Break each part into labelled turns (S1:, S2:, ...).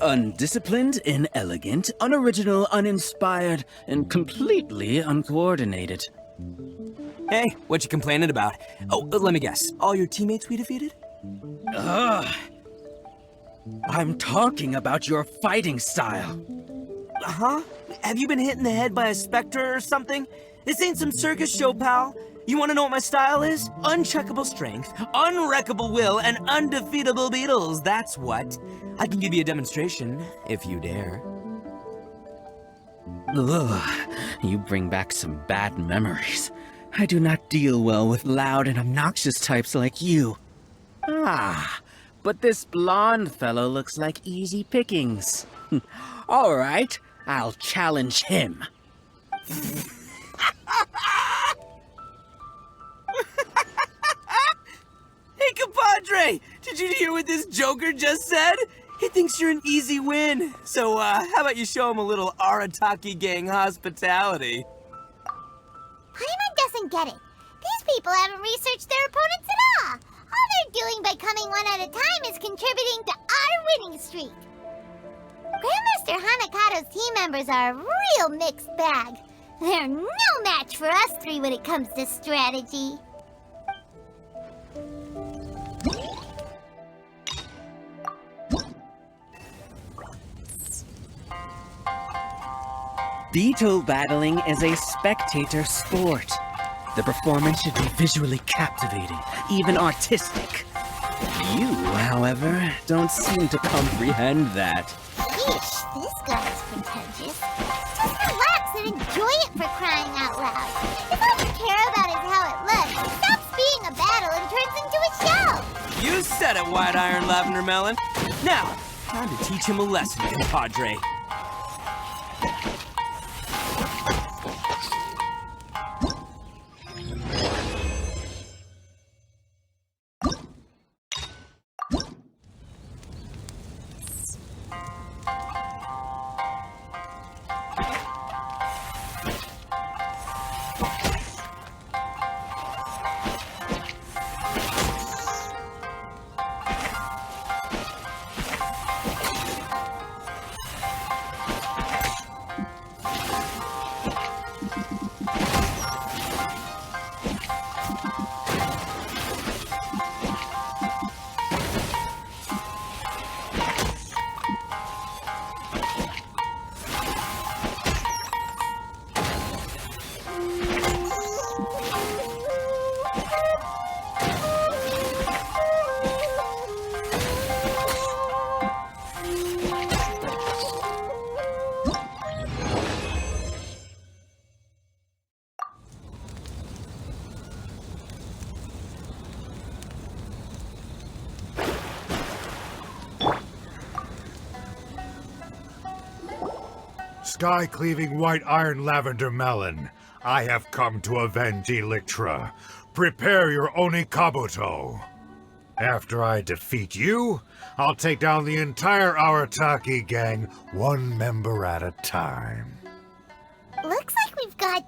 S1: Undisciplined, inelegant, unoriginal, uninspired, and completely uncoordinated.
S2: Hey, what you complaining about? Oh, let me guess. All your teammates we defeated?
S1: Ugh. I'm talking about your fighting style.
S2: Huh? Have you been hit in the head by a specter or something? This ain't some circus show, pal. You want to know what my style is? Uncheckable strength, unwreckable will, and undefeatable beetles, that's what. I can give you a demonstration, if you dare.
S1: Ugh, you bring back some bad memories. I do not deal well with loud and obnoxious types like you. Ah, but this blonde fellow looks like easy pickings. All right, I'll challenge him.
S2: Hey, compadre! Did you hear what this joker just said? He thinks you're an easy win. So, how about you show him a little Arataki gang hospitality?
S3: Paimon doesn't get it. These people haven't researched their opponents at all. All they're doing by coming one at a time is contributing to our winning streak. Grandmaster Hanakato's team members are a real mixed bag. They're no match for us three when it comes to strategy.
S1: Beetle battling is a spectator sport. The performance should be visually captivating, even artistic. You, however, don't seem to comprehend that.
S3: Yeesh, this guy's pretentious. Just relax and enjoy it for crying out loud. If all you care about is how it looks, it stops being a battle and turns into a show.
S2: You said it, White Iron Lavender Melon. Now, time to teach him a lesson, compadre.
S4: Sky-cleaving white iron lavender melon, I have come to avenge Electra. Prepare your Onikabuto. After I defeat you, I'll take down the entire Arataki gang, one member at a time.
S3: Looks like we've got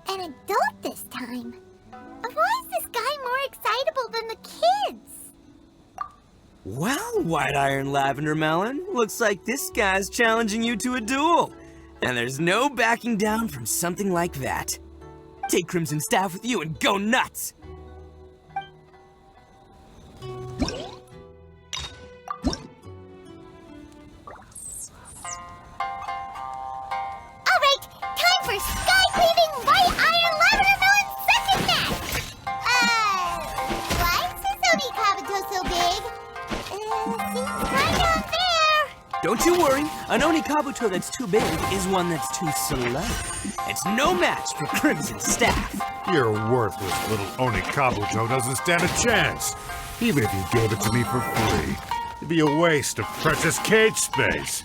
S3: an adult this time. Why is this guy more excitable than the kids?
S2: Well, White Iron Lavender Melon, looks like this guy's challenging you to a duel. And there's no backing down from something like that. Take Crimson Staff with you and go nuts!
S3: Alright, time for Sky-cleaving White Iron Lavender Melon second match! Why is this Onikabuto so big? Seems kinda unfair.
S2: Don't you worry, an Onikabuto that's too big is one that's too slow. It's no match for Crimson Staff.
S4: Your worthless little Onikabuto doesn't stand a chance. Even if you gave it to me for free, it'd be a waste of precious cage space.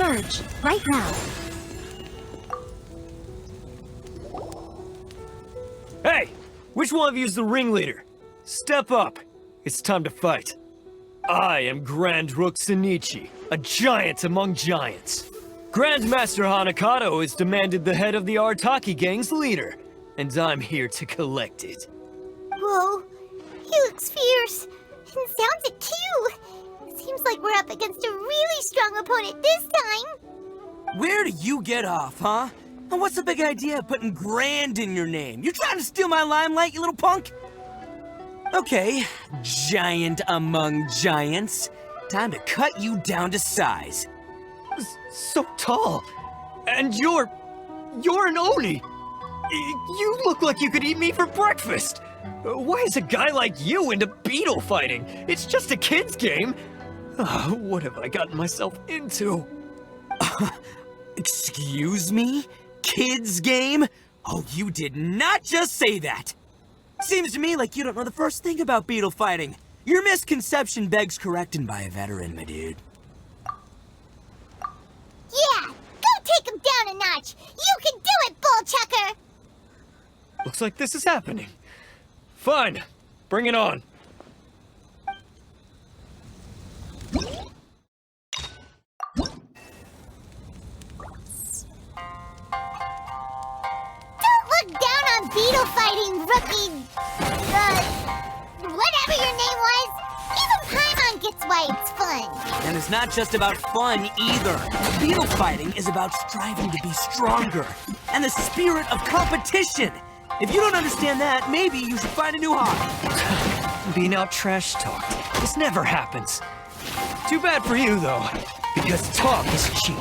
S5: Emerge, right now.
S6: Hey! Which one of you is the ringleader? Step up. It's time to fight. I am Grand Rook Senichi, a giant among giants. Grandmaster Hanakato has demanded the head of the Artaki gang's leader, and I'm here to collect it.
S3: Whoa, he looks fierce and sounds a cute. Seems like we're up against a really strong opponent this time.
S2: Where do you get off, huh? And what's the big idea of putting grand in your name? You trying to steal my limelight, you little punk? Okay, giant among giants. Time to cut you down to size.
S6: So tall. And you're an Oni. You look like you could eat me for breakfast. Why is a guy like you into Beetle fighting? It's just a kid's game. What have I gotten myself into?
S2: Excuse me? Kids game? Oh, you did not just say that. Seems to me like you don't know the first thing about Beetle fighting. Your misconception begs correcting by a veteran, my dude.
S3: Yeah, go take him down a notch. You can do it, Bullchucker.
S6: Looks like this is happening. Fine, bring it on.
S3: Don't look down on Beetle fighting, rookie. Whatever your name was. Even Paimon gets why it's fun.
S2: And it's not just about fun either. Beetle fighting is about striving to be stronger and the spirit of competition. If you don't understand that, maybe you should find a new hobby.
S6: Being out trash talked. This never happens. Too bad for you, though, because talk is cheap.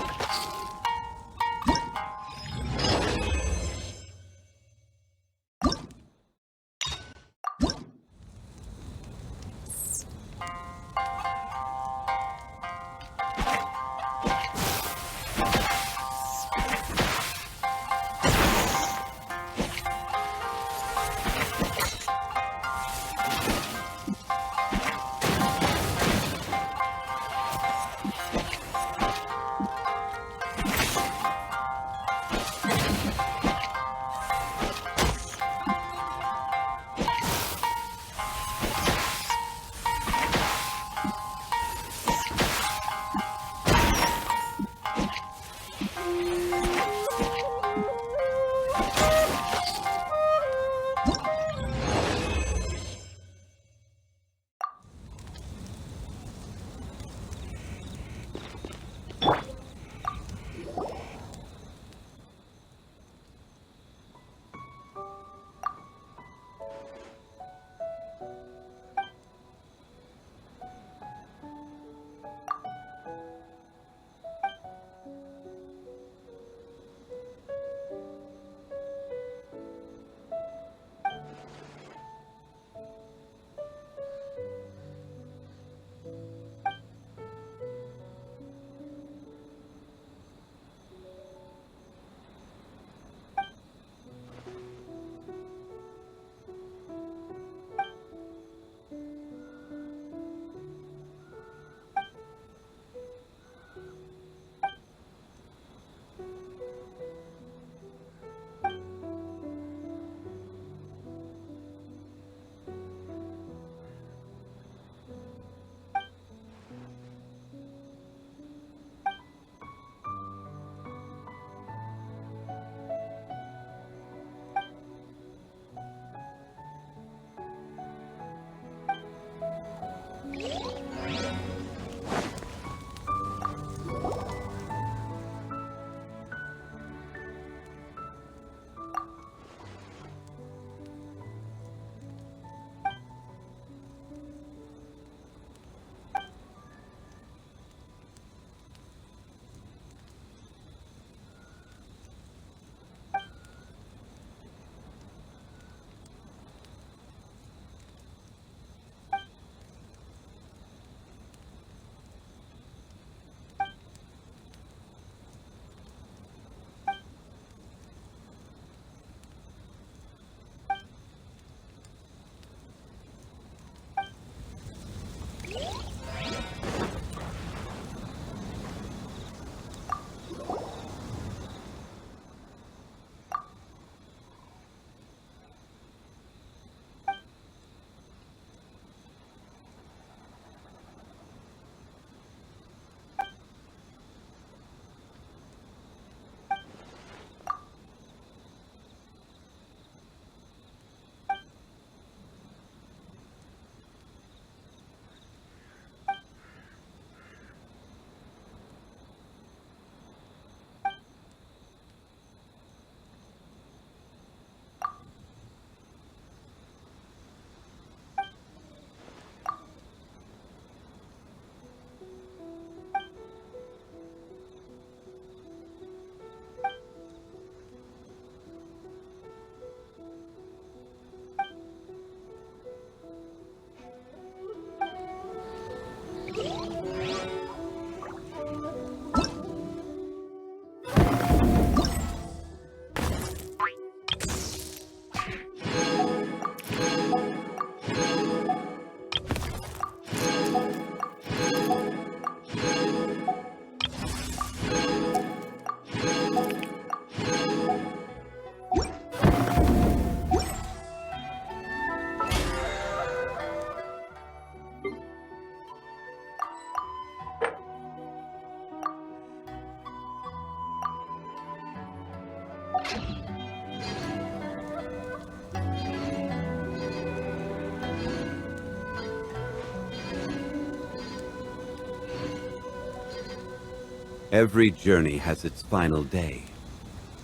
S5: Every journey has its final day.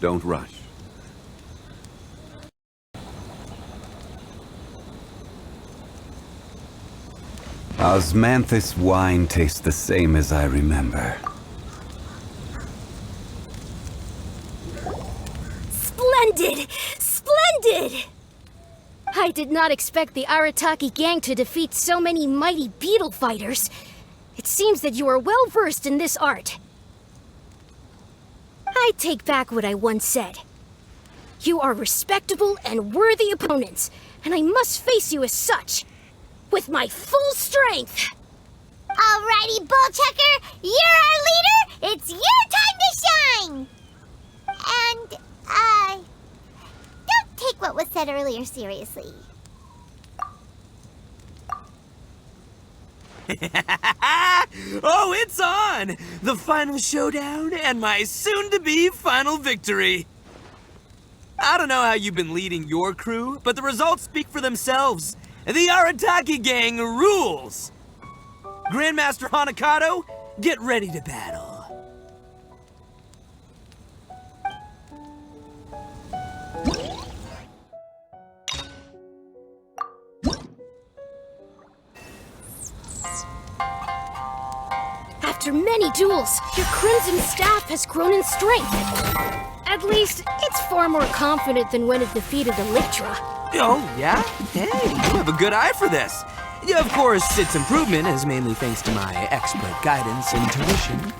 S5: Don't rush. Osmanthus wine tastes the same as I remember.
S7: Splendid! Splendid! I did not expect the Arataki gang to defeat so many mighty beetle fighters. It seems that you are well versed in this art. I take back what I once said. You are respectable and worthy opponents, and I must face you as such, with my full strength.
S3: Alrighty, Bullchucker, you're our leader. It's your time to shine. And, don't take what was said earlier seriously.
S2: Oh, it's on! The final showdown and my soon-to-be final victory. I don't know how you've been leading your crew, but the results speak for themselves. The Arataki gang rules! Grandmaster Hanakato, get ready to battle.
S7: After many duels, your Crimson Staff has grown in strength. At least, it's far more confident than when it defeated Electra.
S2: Oh, yeah? Hey, you have a good eye for this. Yeah, of course, its improvement is mainly thanks to my expert guidance and tuition.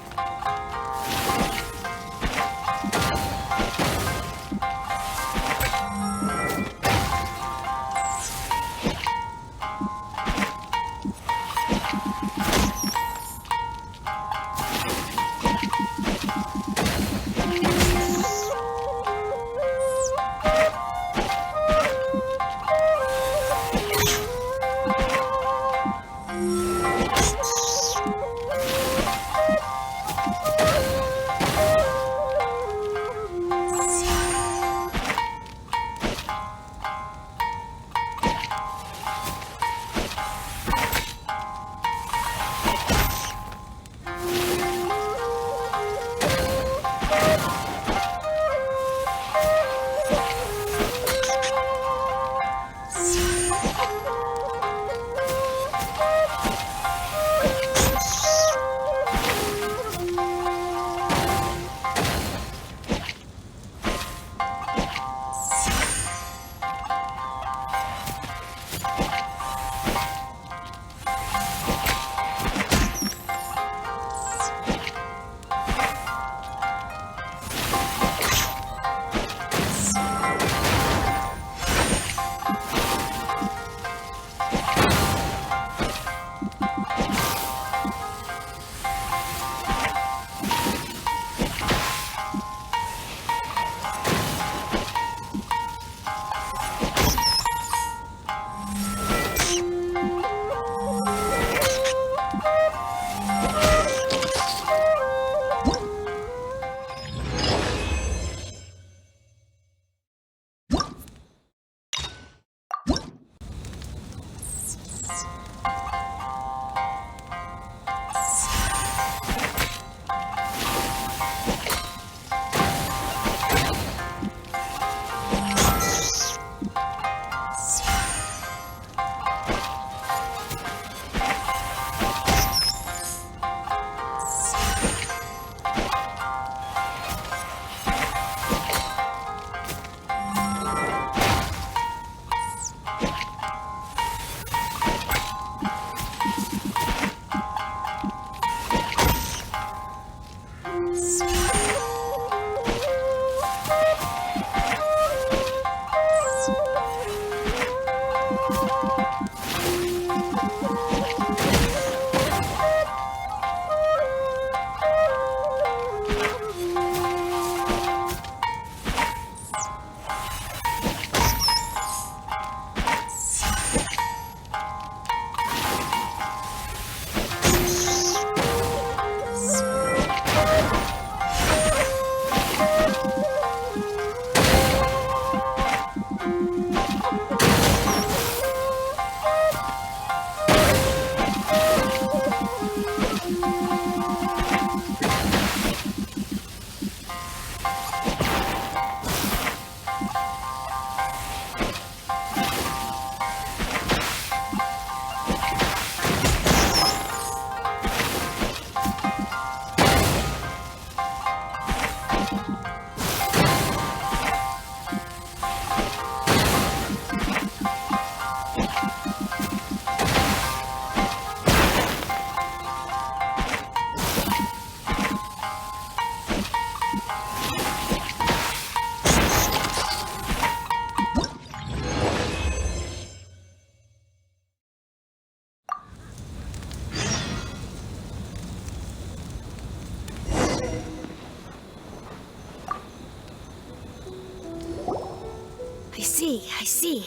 S7: I see.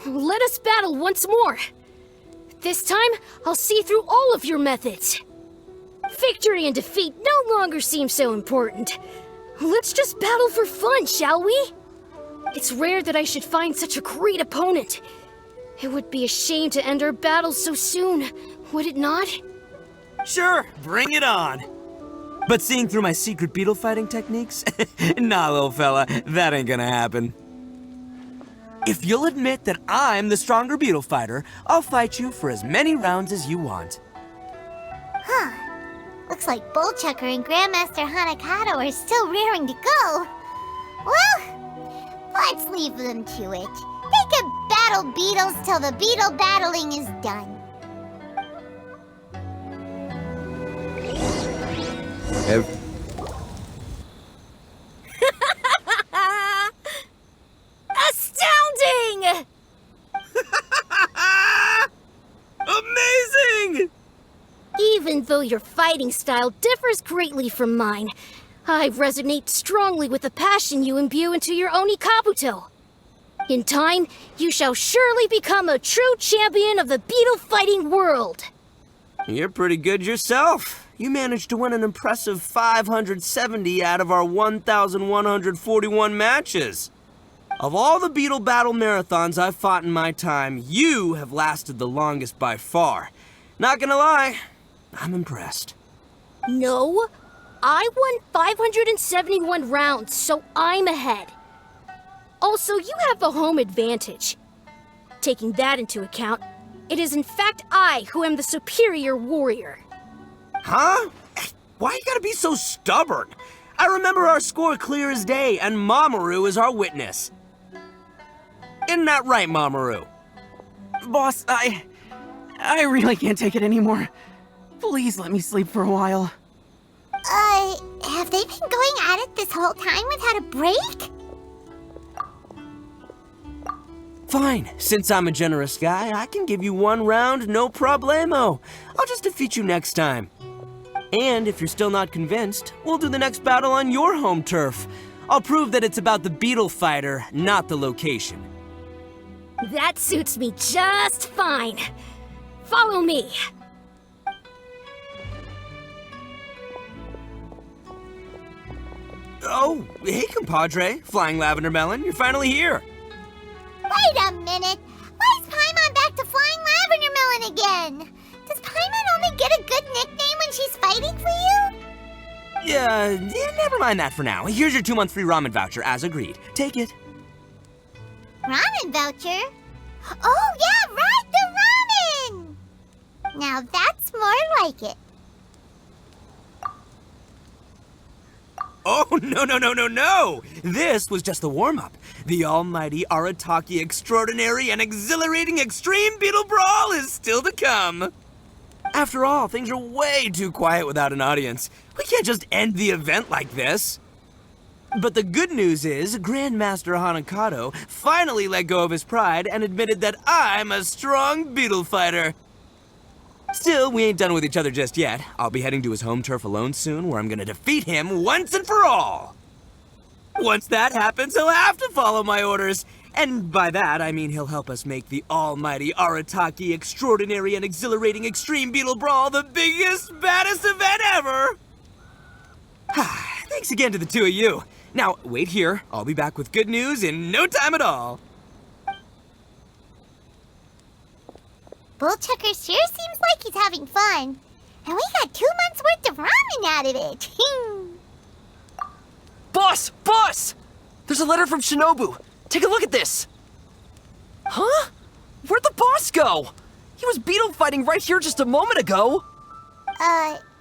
S7: Let us battle once more. This time, I'll see through all of your methods. Victory and defeat no longer seem so important. Let's just battle for fun, shall we? It's rare that I should find such a great opponent. It would be a shame to end our battles so soon, would it not?
S2: Sure, bring it on. But seeing through my secret beetle fighting techniques? Nah, little fella, that ain't gonna happen. If you'll admit that I'm the stronger beetle fighter, I'll fight you for as many rounds as you want.
S3: Huh. Looks like Bullchucker and Grandmaster Hanakato are still raring to go. Well, let's leave them to it. They can battle beetles till the beetle battling is done.
S7: Astounding!
S2: Amazing!
S7: Even though your fighting style differs greatly from mine, I resonate strongly with the passion you imbue into your Oni Kabuto. In time, you shall surely become a true champion of the beetle fighting world.
S2: You're pretty good yourself. You managed to win an impressive 570 out of our 1,141 matches. Of all the beetle battle marathons I've fought in my time, you have lasted the longest by far. Not gonna lie, I'm impressed.
S7: No, I won 571 rounds, so I'm ahead. Also, you have a home advantage. Taking that into account, it is in fact I who am the superior warrior.
S2: Huh? Why you gotta be so stubborn? I remember our score clear as day, and Mamoru is our witness. Isn't that right, Mamoru?
S1: Boss, I really can't take it anymore. Please let me sleep for a while.
S3: Have they been going at it this whole time without a break?
S2: Fine, since I'm a generous guy, I can give you one round, no problemo. I'll just defeat you next time. And if you're still not convinced, we'll do the next battle on your home turf. I'll prove that it's about the beetle fighter, not the location.
S7: That suits me just fine. Follow me.
S2: Oh, hey compadre, Flying Lavender Melon, you're finally here.
S3: Wait a minute! Why is Paimon back to Flying Lavender Melon again? Does Paimon only get a good nickname when she's fighting for you?
S2: Yeah, never mind that for now. Here's your 2-month free ramen voucher, as agreed. Take it.
S3: Ramen voucher? Oh yeah, right, the ramen! Now that's more like it.
S2: Oh, no. This was just the warm-up. The almighty Arataki extraordinary and exhilarating extreme Beetle Brawl is still to come. After all, things are way too quiet without an audience. We can't just end the event like this. But the good news is, Grandmaster Hanakato finally let go of his pride and admitted that I'm a strong beetle fighter. Still, we ain't done with each other just yet. I'll be heading to his home turf alone soon, where I'm gonna defeat him once and for all. Once that happens, he'll have to follow my orders. And by that, I mean he'll help us make the almighty Arataki extraordinary and exhilarating extreme Beetle Brawl the biggest, baddest event ever! Thanks again to the two of you. Now, wait here. I'll be back with good news in no time at all.
S3: Bullchucker sure seems like he's having fun. And we got 2 months worth of ramen out of it.
S6: Boss! There's a letter from Shinobu. Take a look at this. Huh? Where'd the boss go? He was beetle fighting right here just a moment ago.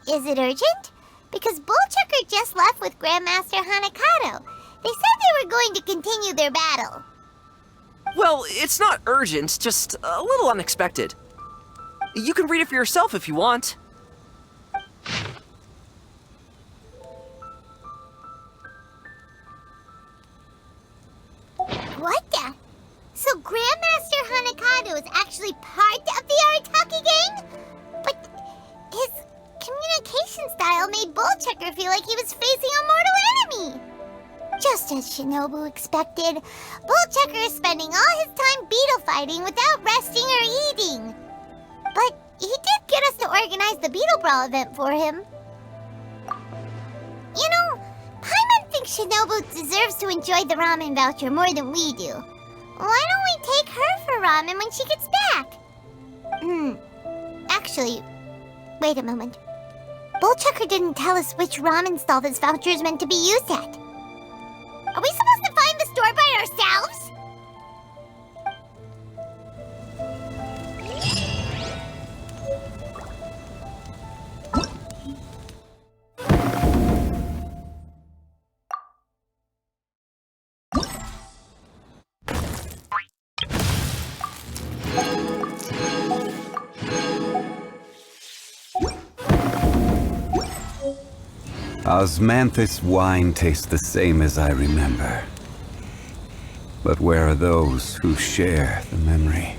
S3: Is it urgent? Because Bullchucker just left with Grandmaster Hanakato. They said they were going to continue their battle.
S6: Well, it's not urgent, just a little unexpected. You can read it for yourself if you want.
S3: What the? So Grandmaster Hanakato is actually part of the Arataki gang? But his communication style made Bullchucker feel like he was facing a mortal enemy. Just Just as Shinobu expected, Bullchecker is spending all his time beetle fighting without resting or eating. But he did get us to organize the Beetle Brawl event for him. You know, Paimon thinks Shinobu deserves to enjoy the ramen voucher more than we do. Why don't we take her for ramen when she gets back? Actually, wait a moment. Bullchecker didn't tell us which ramen stall this voucher is meant to be used at. Are we supposed to find the store by ourselves?
S5: Osmanthus wine tastes the same as I remember. But where are those who share the memory?